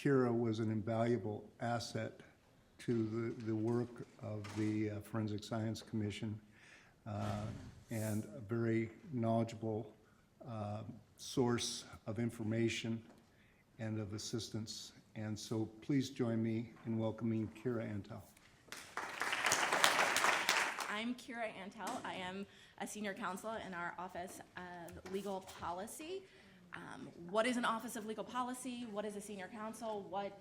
Kira was an invaluable asset to the work of the Forensic Science Commission and a very knowledgeable source of information and of assistance. And so please join me in welcoming Kira Antell. I'm Kira Antell. I am a senior counsel in our Office of Legal Policy. What is an Office of Legal Policy? What is a senior counsel? What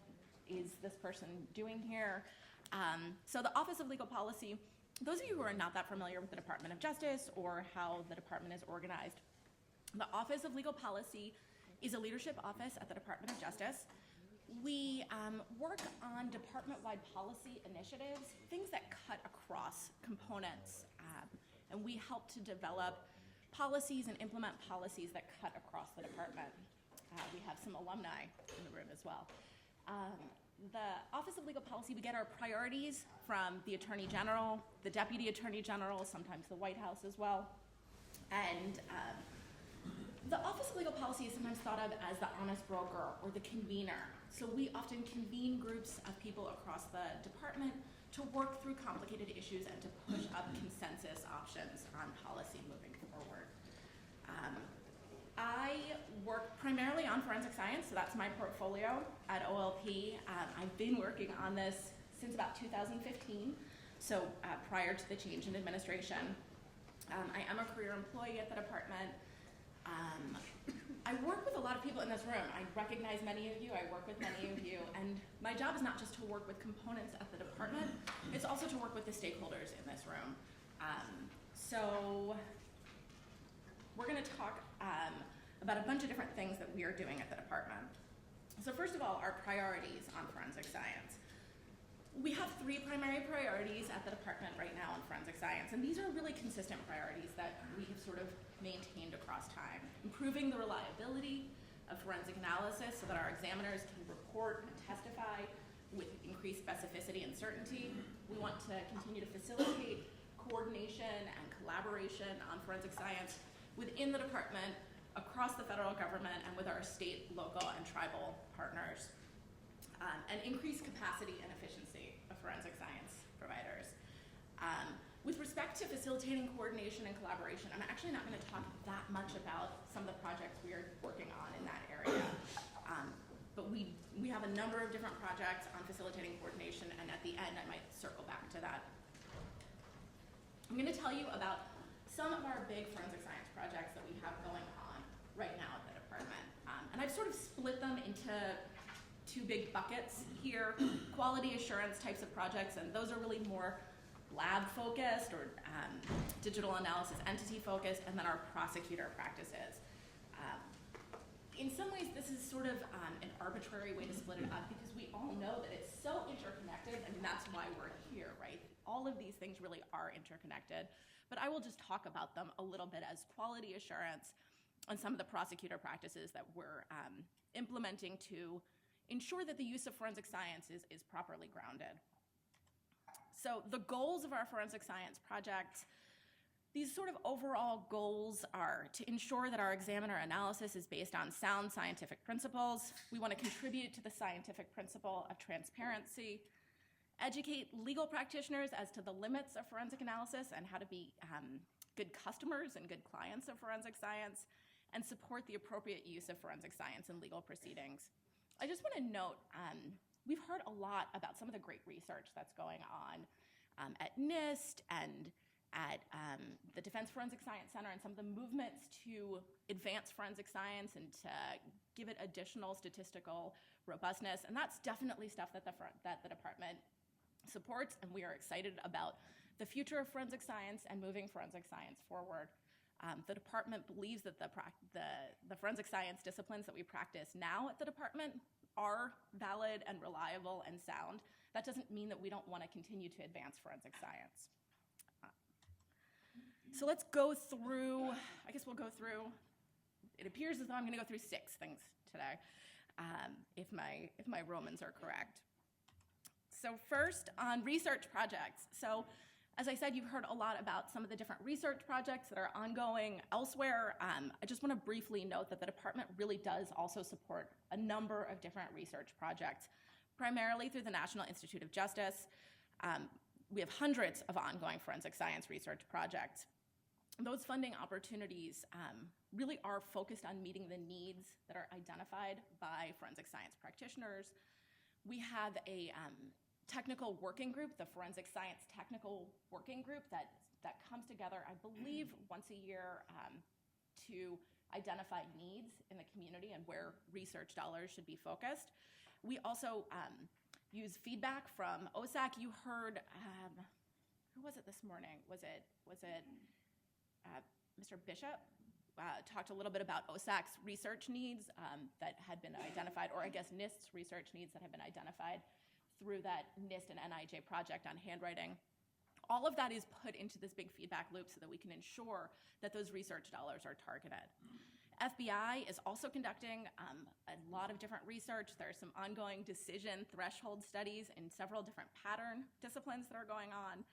is this person doing here? So the Office of Legal Policy, those of you who are not that familiar with the Department of Justice or how the department is organized, the Office of Legal Policy is a leadership office at the Department of Justice. We work on department-wide policy initiatives, things that cut across components, and we help to develop policies and implement policies that cut across the department. We have some alumni in the room as well. The Office of Legal Policy, we get our priorities from the Attorney General, the Deputy Attorney General, sometimes the White House as well. And the Office of Legal Policy is sometimes thought of as the honest broker or the convener. So we often convene groups of people across the department to work through complicated issues and to push up consensus options on policy moving forward. I work primarily on forensic science, so that's my portfolio at OLP. I've been working on this since about 2015, so prior to the change in administration. I am a career employee at the department. I work with a lot of people in this room. I recognize many of you, I work with many of you, and my job is not just to work with components at the department, it's also to work with the stakeholders in this room. So we're gonna talk about a bunch of different things that we are doing at the department. So first of all, our priorities on forensic science. We have three primary priorities at the department right now on forensic science, and these are really consistent priorities that we have sort of maintained across time. Improving the reliability of forensic analysis so that our examiners can report and testify with increased specificity and certainty. We want to continue to facilitate coordination and collaboration on forensic science within the department, across the federal government, and with our state, local, and tribal partners. And increase capacity and efficiency of forensic science providers. With respect to facilitating coordination and collaboration, I'm actually not going to talk that much about some of the projects we are working on in that area. But we have a number of different projects on facilitating coordination, and at the end I might circle back to that. I'm going to tell you about some of our big forensic science projects that we have going on right now at the department. And I've sort of split them into two big buckets here, quality assurance types of projects, and those are really more lab focused or digital analysis entity focused, and then our prosecutor practices. In some ways, this is sort of an arbitrary way to split it up because we all know that it's so interconnected, and that's why we're here, right? All of these things really are interconnected, but I will just talk about them a little bit as quality assurance and some of the prosecutor practices that we're implementing to ensure that the use of forensic science is properly grounded. So the goals of our forensic science project, these sort of overall goals are to ensure that our examiner analysis is based on sound scientific principles. We want to contribute to the scientific principle of transparency, educate legal practitioners as to the limits of forensic analysis and how to be good customers and good clients of forensic science, and support the appropriate use of forensic science in legal proceedings. I just want to note, we've heard a lot about some of the great research that's going on at NIST and at the Defense Forensic Science Center, and some of the movements to advance forensic science and to give it additional statistical robustness. And that's definitely stuff that the department supports, and we are excited about the future of forensic science and moving forensic science forward. The department believes that the forensic science disciplines that we practice now at the department are valid and reliable and sound. That doesn't mean that we don't want to continue to advance forensic science. So let's go through, I guess we'll go through, it appears as though I'm going to go through 6 things today, if my Romans are correct. So first, on research projects. So As I said, you've heard a lot about some of the different research projects that are ongoing elsewhere. I just want to briefly note that the department really does also support a number of different research projects, primarily through the National Institute of Justice. We have hundreds of ongoing forensic science research projects. Those funding opportunities really are focused on meeting the needs that are identified by forensic science practitioners. We have a technical working group, the Forensic Science Technical Working Group, that comes together, I believe, once a year to identify needs in the community and where research dollars should be focused. We also use feedback from OSAC. You heard, who was it this morning? Was it Mr. Bishop? Talked a little bit about OSAC's research needs that had been identified, or I guess NIST's research needs that have been identified through that NIST and NIJ project on handwriting. All of that is put into this big feedback loop so that we can ensure that those research dollars are targeted. FBI is also conducting a lot of different research. There are some ongoing decision threshold studies in several different pattern disciplines that are going on.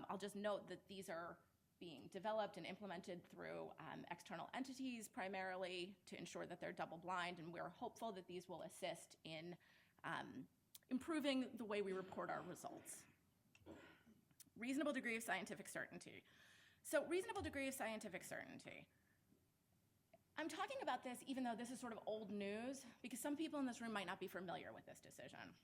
I'll just note that these are being developed and implemented through external entities primarily to ensure that they're double-blind, and we're hopeful that these will assist in improving the way we report our results. Reasonable degree of scientific certainty. So reasonable degree of scientific certainty. I'm talking about this even though this is sort of old news because some people in this room might not be familiar with this decision.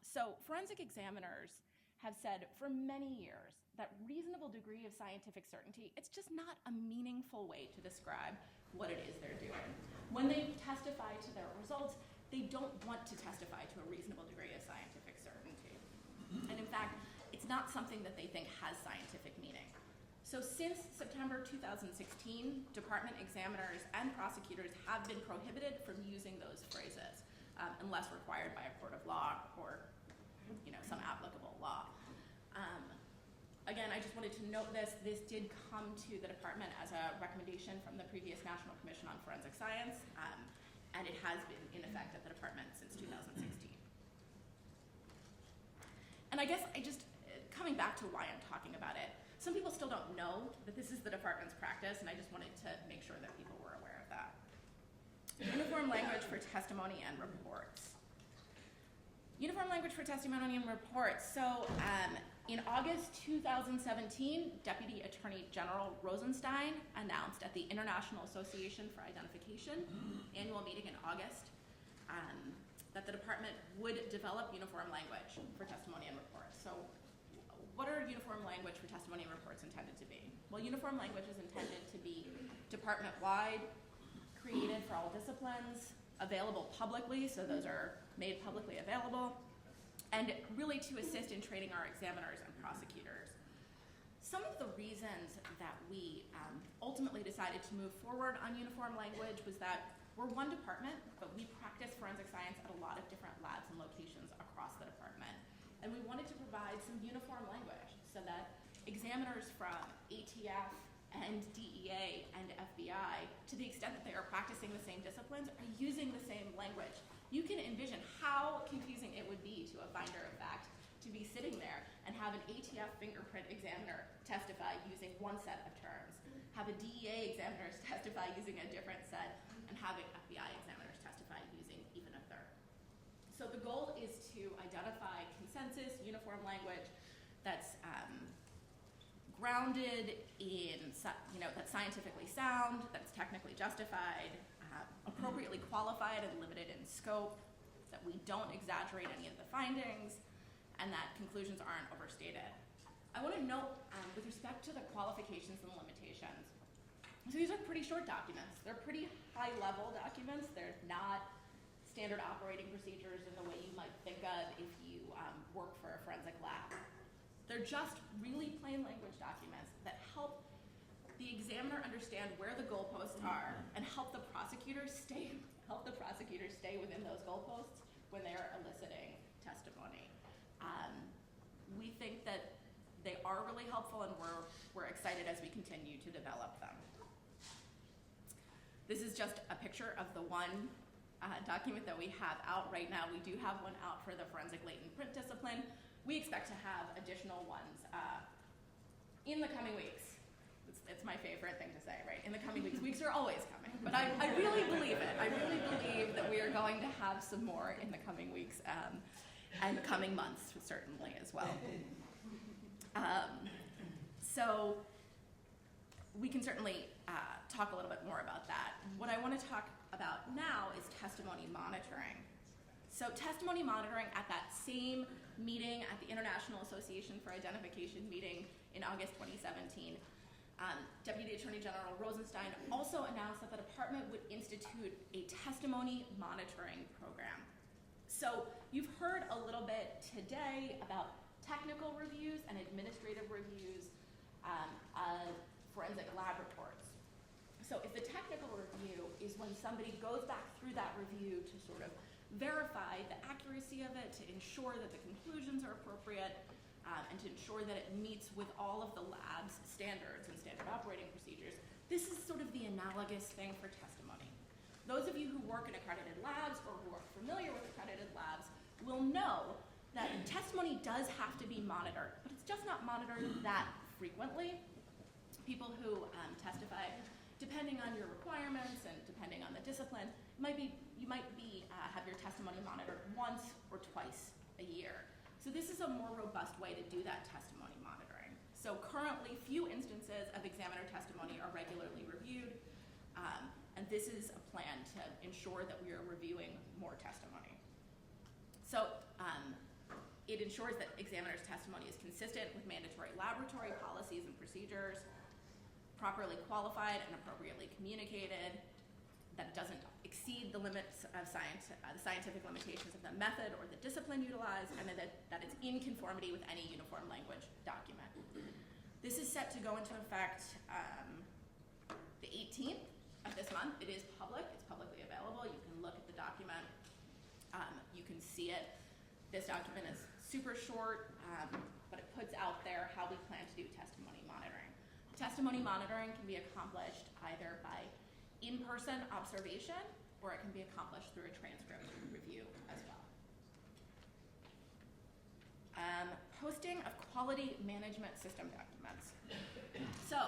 So forensic examiners have said for many years that reasonable degree of scientific certainty, it's just not a meaningful way to describe what it is they're doing. When they testify to their results, they don't want to testify to a reasonable degree of scientific certainty. And in fact, it's not something that they think has scientific meaning. So since September 2016, department examiners and prosecutors have been prohibited from using those phrases unless required by a court of law or some applicable law. Again, I just wanted to note this. This did come to the department as a recommendation from the previous National Commission on Forensic Science, and it has been in effect at the department since 2016. And I guess coming back to why I'm talking about it, some people still don't know that this is the department's practice, and I just wanted to make sure that people were aware of that. Uniform language for testimony and reports. Uniform language for testimony and reports. So in August 2017, Deputy Attorney General Rosenstein announced at the International Association for Identification annual meeting in August that the department would develop uniform language for testimony and reports. So what are uniform language for testimony and reports intended to be? Well, uniform language is intended to be department-wide, created for all disciplines, available publicly, so those are made publicly available, and really to assist in training our examiners and prosecutors. Some of the reasons that we ultimately decided to move forward on uniform language was that we're one department, but we practice forensic science at a lot of different labs and locations across the department. And we wanted to provide some uniform language so that examiners from ATF and DEA and FBI, to the extent that they are practicing the same disciplines, are using the same language. You can envision how confusing it would be to a finder of fact to be sitting there and have an ATF fingerprint examiner testify using one set of terms, have a DEA examiner testify using a different set, and having FBI examiners testify using even a third. So the goal is to identify consensus, uniform language that's grounded in, that's scientifically sound, that's technically justified, appropriately qualified and limited in scope, that we don't exaggerate any of the findings, and that conclusions aren't overstated. I want to note, with respect to the qualifications and limitations, so these are pretty short documents. They're pretty high-level documents. They're not standard operating procedures in the way you might think of if you work for a forensic lab. They're just really plain language documents that help the examiner understand where the goalposts are and help the prosecutor stay within those goalposts when they are eliciting testimony. We think that they are really helpful, and we're excited as we continue to develop them. This is just a picture of the one document that we have out right now. We do have one out for the forensic latent print discipline. We expect to have additional ones in the coming weeks, it's my favorite thing to say, right? In the coming weeks. Weeks are always coming, but I really believe it. I really believe that we are going to have some more in the coming weeks and coming months, certainly, as well. So we can certainly talk a little bit more about that. What I want to talk about now is testimony monitoring. So testimony monitoring at that same meeting at the International Association for Identification meeting in August 2017, Deputy Attorney General Rosenstein also announced that the department would institute a testimony monitoring program. So you've heard a little bit today about technical reviews and administrative reviews of forensic lab reports. So if the technical review is when somebody goes back through that review to sort of verify the accuracy of it, to ensure that the conclusions are appropriate, and to ensure that it meets with all of the lab's standards and standard operating procedures, this is sort of the analogous thing for testimony. Those of you who work in accredited labs or who are familiar with accredited labs will know that testimony does have to be monitored, but it's just not monitored that frequently. People who testify, depending on your requirements and depending on the discipline, you might have your testimony monitored once or twice a year. So this is a more robust way to do that testimony monitoring. So currently, few instances of examiner testimony are regularly reviewed, and this is a plan to ensure that we are reviewing more testimony. So it ensures that examiner's testimony is consistent with mandatory laboratory policies and procedures, properly qualified and appropriately communicated, that it doesn't exceed the limits of science, the scientific limitations of the method or the discipline utilized, and that it's in conformity with any uniform language document. This is set to go into effect the 18th of this month. It is public. It's publicly available. You can look at the document. You can see it. This document is super short, but it puts out there how we plan to do testimony monitoring. Testimony monitoring can be accomplished either by in-person observation, or it can be accomplished through a transcript review as well. Posting of quality management system documents. So,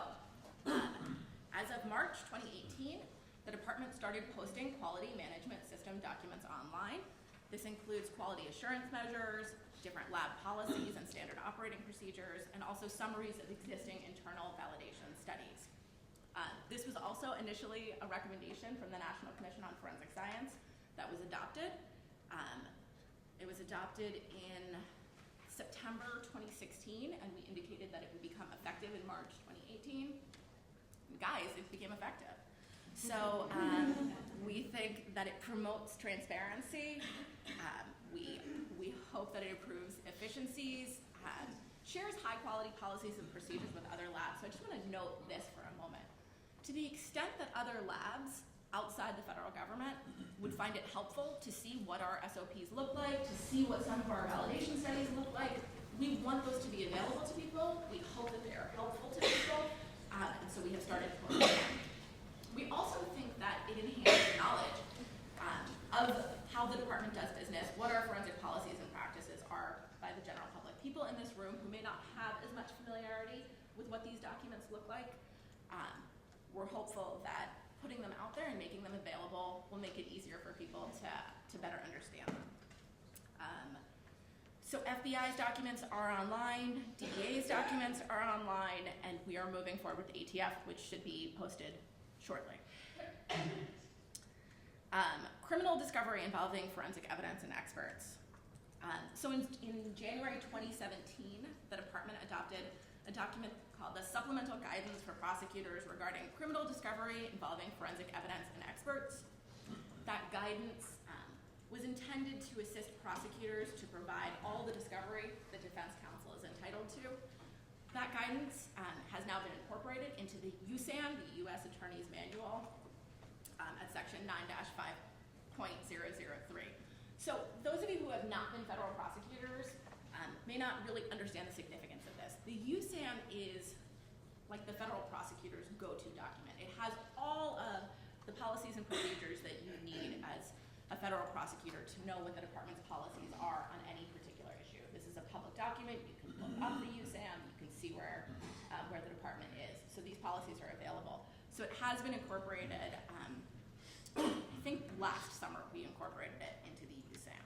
as of March 2018, the department started posting quality management system documents online. This includes quality assurance measures, different lab policies and standard operating procedures, and also summaries of existing internal validation studies. This was also initially a recommendation from the National Commission on Forensic Science that was adopted. It was adopted in September 2016, and we indicated that it would become effective in March 2018. And guys, it became effective. So we think that it promotes transparency. We hope that it improves efficiencies, shares high-quality policies and procedures with other labs. So I just want to note this for a moment. To the extent that other labs outside the federal government would find it helpful to see what our SOPs look like, to see what some of our validation studies look like, we want those to be available to people. We hope that they are helpful to people, and so we have started posting them. We also think that it enhances knowledge of how the department does business, what our forensic policies and practices are by the general public. People in this room who may not have as much familiarity with what these documents look like, we're hopeful that putting them out there and making them available will make it easier for people to better understand them. So FBI's documents are online, DEA's documents are online, and we are moving forward with ATF, which should be posted shortly. Criminal discovery involving forensic evidence and experts. So in January 2017, the department adopted a document called the Supplemental Guidance for Prosecutors Regarding Criminal Discovery Involving Forensic Evidence and Experts. That guidance was intended to assist prosecutors to provide all the discovery the defense counsel is entitled to. That guidance has now been incorporated into the USAM, the U.S. Attorney's Manual, at section 9-5.003. So those of you who have not been federal prosecutors may not really understand the significance of this. The USAM is like the federal prosecutor's go-to document. It has all of the policies and procedures that you need as a federal prosecutor to know what the department's policies are on any particular issue. This is a public document. You can look up the USAM. You can see where policies are available. So it has been incorporated. I think last summer we incorporated it into the USAM.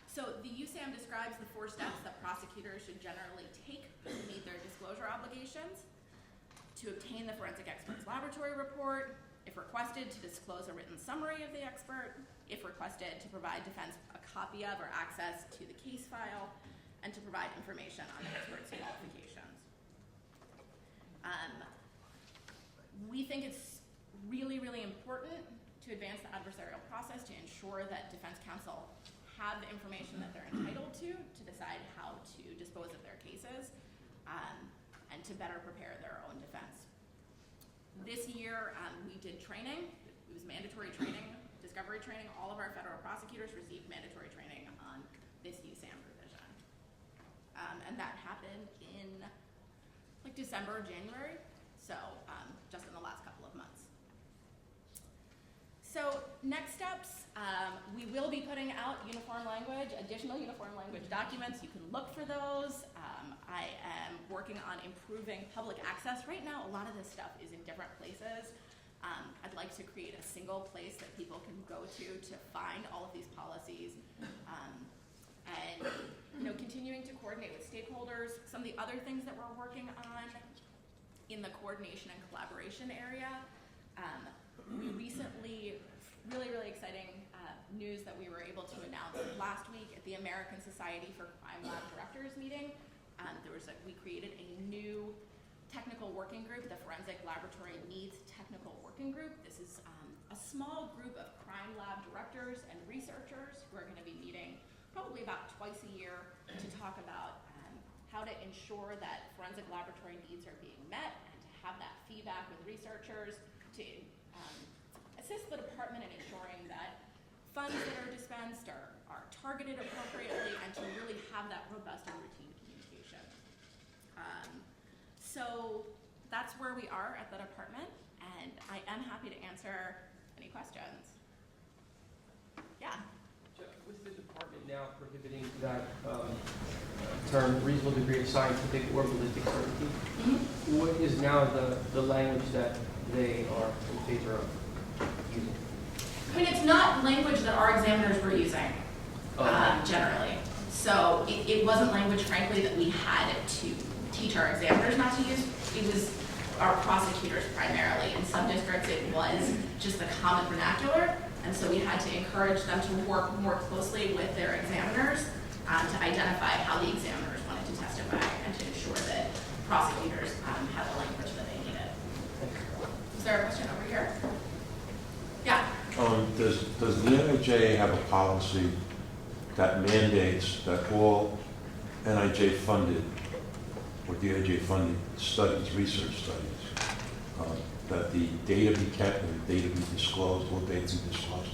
So the USAM describes the 4 steps that prosecutors should generally take to meet their disclosure obligations: to obtain the forensic expert's laboratory report, if requested, to disclose a written summary of the expert, if requested, to provide defense a copy of or access to the case file, and to provide information on the expert's qualifications. We think it's really, really important to advance the adversarial process to ensure that defense counsel have the information that they're entitled to decide how to dispose of their cases, and to better prepare their own defense. This year, we did training. It was mandatory training, discovery training. All of our federal prosecutors received mandatory training on this USAM provision. And that happened in like December, January, so just in the last couple of months. So next steps, we will be putting out uniform language, additional uniform language documents. You can look for those. I am working on improving public access. Right now, a lot of this stuff is in different places. I'd like to create a single place that people can go to find all of these policies. And continuing to coordinate with stakeholders. Some of the other things that we're working on in the coordination and collaboration area, we recently, really, really exciting news that we were able to announce last week at the American Society for Crime Lab Directors meeting. We created a new technical working group, the Forensic Laboratory Needs Technical Working Group. This is a small group of crime lab directors and researchers who are going to be meeting probably about twice a year to talk about how to ensure that forensic laboratory needs are being met, and to have that feedback with researchers to assist the department in ensuring that funds that are dispensed are targeted appropriately, and to really have that robust and routine communication. So that's where we are at the department, and I am happy to answer any questions. Yeah. Was the department now prohibiting that term reasonable degree of scientific or ballistic certainty? Mm-hmm. What is now the language that they are in favor of using? I mean, it's not language that our examiners were using, generally. So it wasn't language, frankly, that we had to teach our examiners not to use. It was our prosecutors primarily. In some districts, it was just the common vernacular. And so we had to encourage them to work more closely with their examiners to identify how the examiners wanted to testify, and to ensure that prosecutors had the language that they needed. Is there a question over here? Yeah. Does the NIJ have a policy that mandates that all NIJ funded or DIJ funded studies, research studies, that the data be kept and the data be disclosed, all data be disclosed?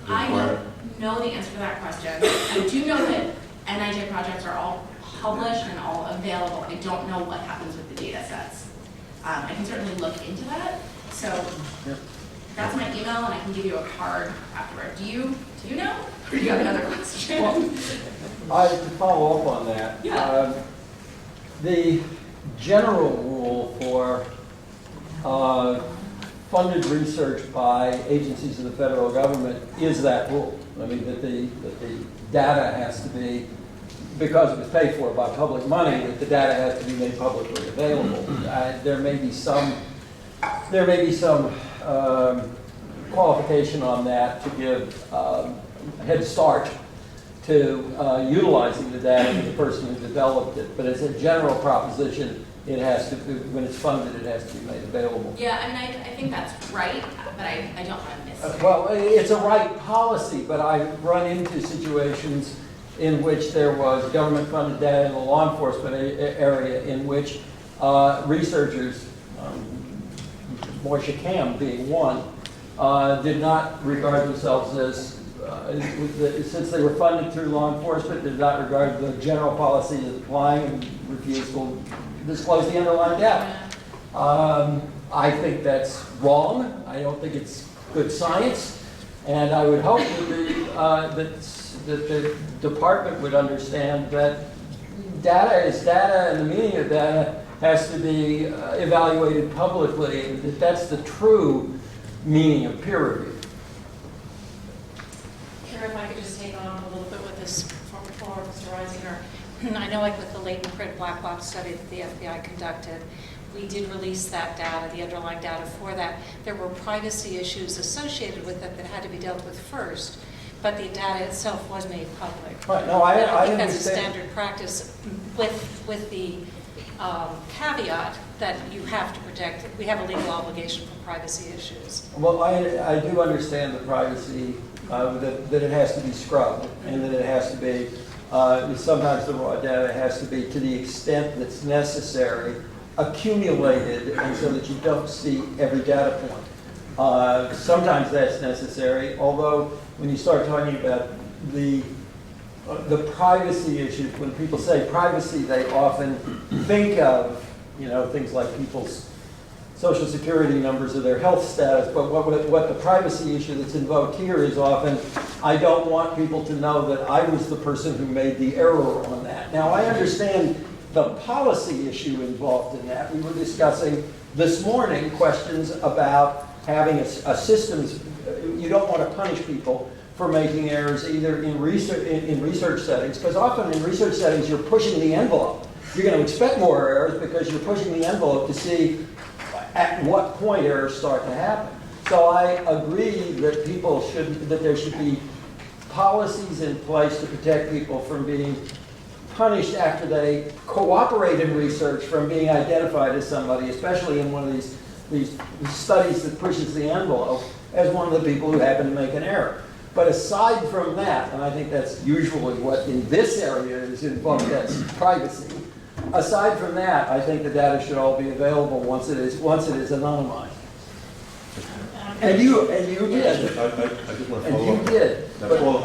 I don't know the answer to that question. I do know that NIJ projects are all published and all available. I don't know what happens with the data sets. I can certainly look into that. So that's my email, and I can give you a card afterward. Do you know? Or do you have another question? Well, to follow up on that, yeah. The general rule for funded research by agencies of the federal government is that rule. I mean, that the data has to be, because it was paid for by public money, that the data has to be made publicly available. There may be some qualification on that to give head start to utilizing the data of the person who developed it. But as a general proposition, it has to, when it's funded, it has to be made available. Yeah, I mean, I think that's right, but I don't want to miss. Well, it's a right policy, but I've run into situations in which there was government-funded data in the law enforcement area in which researchers, Moishe Cam being one, did not regard themselves as, since they were funded through law enforcement, did not regard the general policy as applying and refused to disclose the underlying data. I think that's wrong. I don't think it's good science. And I would hope that the department would understand that data is data, and the meaning of data has to be evaluated publicly, and that's the true meaning of peer review. Kara, if I could just take on a little bit with this for Mr. Reisinger. I know, like with the latent print black box study that the FBI conducted, we did release that data, the underlying data for that. There were privacy issues associated with it that had to be dealt with first, but the data itself was made public. Right, no, I think that's a understand. standard practice with the caveat that you have to protect, we have a legal obligation for privacy issues. Well, I do understand the privacy, that it has to be scrubbed, and that it has to be, sometimes the raw data has to be, to the extent that's necessary, accumulated, and so that you don't see every data point. Sometimes that's necessary, although when you start talking about the privacy issues, when people say privacy, they often think of, things like people's social security numbers or their health status, but what the privacy issue that's invoked here is often, I don't want people to know that I was the person who made the error on that. Now, I understand the policy issue involved in that. We were discussing this morning questions about having a systems, you don't want to punish people for making errors either in research settings, because often in research settings you're pushing the envelope. You're going to expect more errors because you're pushing the envelope to see at what point errors start to happen. So I agree that that there should be policies in place to protect people from being punished after they cooperate in research, from being identified as somebody, especially in one of these studies that pushes the envelope, as one of the people who happen to make an error. But aside from that, and I think that's usually what in this area is invoked as privacy, aside from that, I think the data should all be available once it is anonymized. And you did. I just want to follow And you up. did. Now, But- Paul,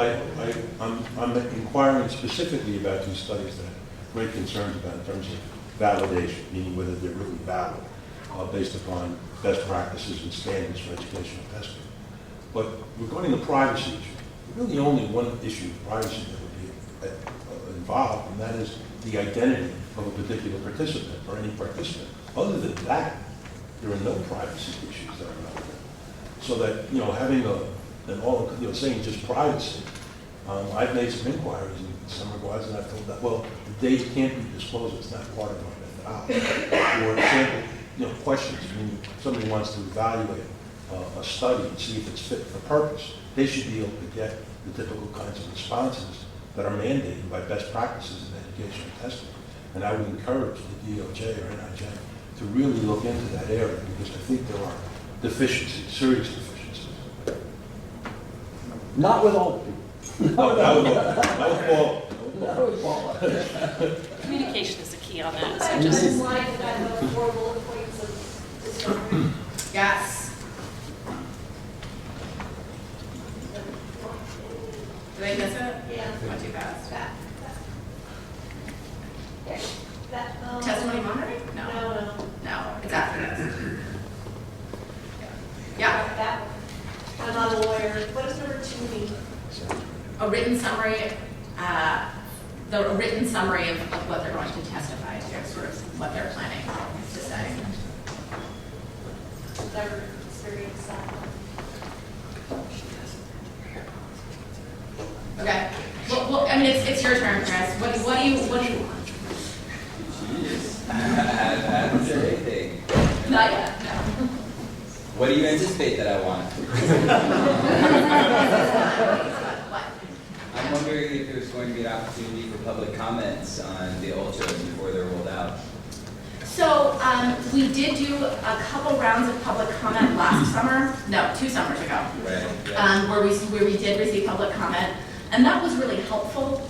I'm inquiring specifically about two studies that I have great concerns about in terms of validation, meaning whether they're really valid, based upon best practices and standards for educational testing. But regarding the privacy issue, really only one issue of privacy that would be involved, and that is the identity of a particular participant or any participant. Other than that, there are no privacy issues that are relevant. So that, having saying just privacy, I've made some inquiries in some regards, and I've told that, well, the data can't be disclosed, it's not part of our methodology. For example, questions, when somebody wants to evaluate a study and see if it's fit for purpose, they should be able to get the typical kinds of responses that are mandated by best practices in educational testing. And I would encourage the DOJ or NIJ to really look into that area, because I think there are deficiencies, serious deficiencies. Not with all the people. No, not with Paul. Not with all. Communication is the key on that, so And just. this is- Slide that have 4 bullet points of discovery. Yes. Did I miss it? Yeah. Not too fast. That. Okay. That, Testimony monitoring? No. No. No, it's after this. Yeah. That one. I'm not a lawyer. What does number 2 mean? A written summary, a written summary of what they're going to testify to, sort of what they're planning to say. Never experienced that. Okay. Well, I mean, it's your turn, Chris. What do you want? I haven't said anything. Not yet, no. What do you anticipate that I want? What? I'm wondering if there's going to be an opportunity for public comments on the ultras before they're rolled out. So we did do a couple rounds of public comment last summer. No, 2 summers ago. Right. Yeah. Where we did receive public comment, and that was really helpful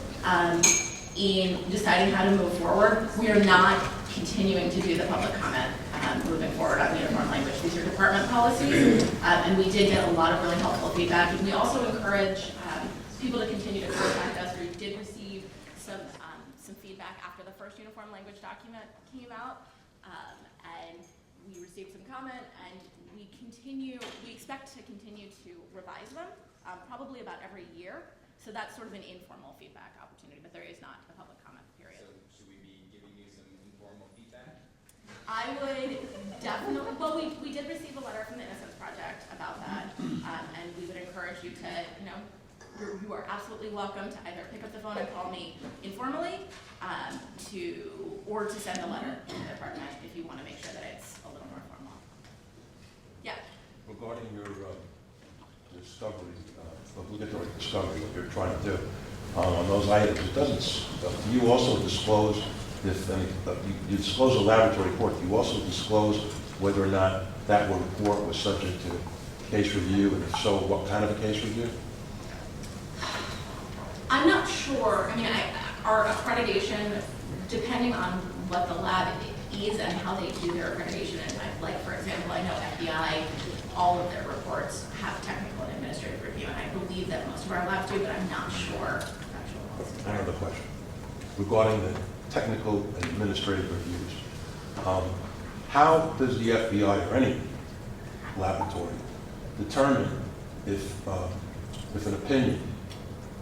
in deciding how to move forward. We are not continuing to do the public comment moving forward on uniform language. These are department policies, and we did get a lot of really helpful feedback. And we also encourage people to continue to contact us. We did receive some feedback after the first uniform language document came out, and we received some comment, and we expect to continue to revise them, probably about every year. So that's sort of an informal feedback opportunity, but there is not a public comment period. So should we be giving you some informal feedback? I would definitely, well, we did receive a letter from the Innocence Project about that, and we would encourage you to, you are absolutely welcome to either pick up the phone and call me informally, or to send a letter to the department if you want to make sure that it's a little more formal. Yeah. Regarding your discovery, obligatory discovery, what you're trying to do on those items, it doesn't, do you also disclose, if any, you disclose a laboratory report, do you also disclose whether or not that report was subject to case review, and if so, what kind of a case review? I'm not sure. I mean, our accreditation, depending on what the lab is and how they do their accreditation, and like, for example, I know FBI, all of their reports have technical and administrative review, and I believe that most of our labs do, but I'm not sure. Another question. Regarding the technical and administrative reviews, how does the FBI or any laboratory determine if an opinion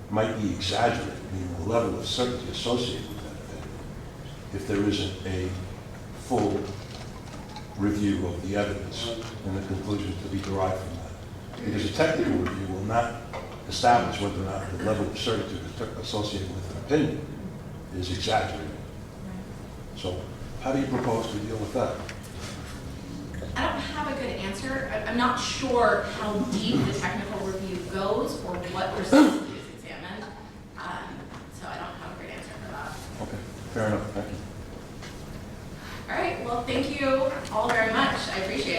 might be exaggerated, meaning the level of certainty associated with that opinion, if there isn't a full review of the evidence and the conclusions to be derived from that? Because a technical review will not establish whether or not the level of certainty associated with an opinion is exaggerated. So how do you propose to deal with that? I don't have a good answer. I'm not sure how deep the technical review goes or what percentage is examined. So I don't have a great answer for that. Okay, fair enough, thank you. All right, well, thank you all very much. I appreciate it.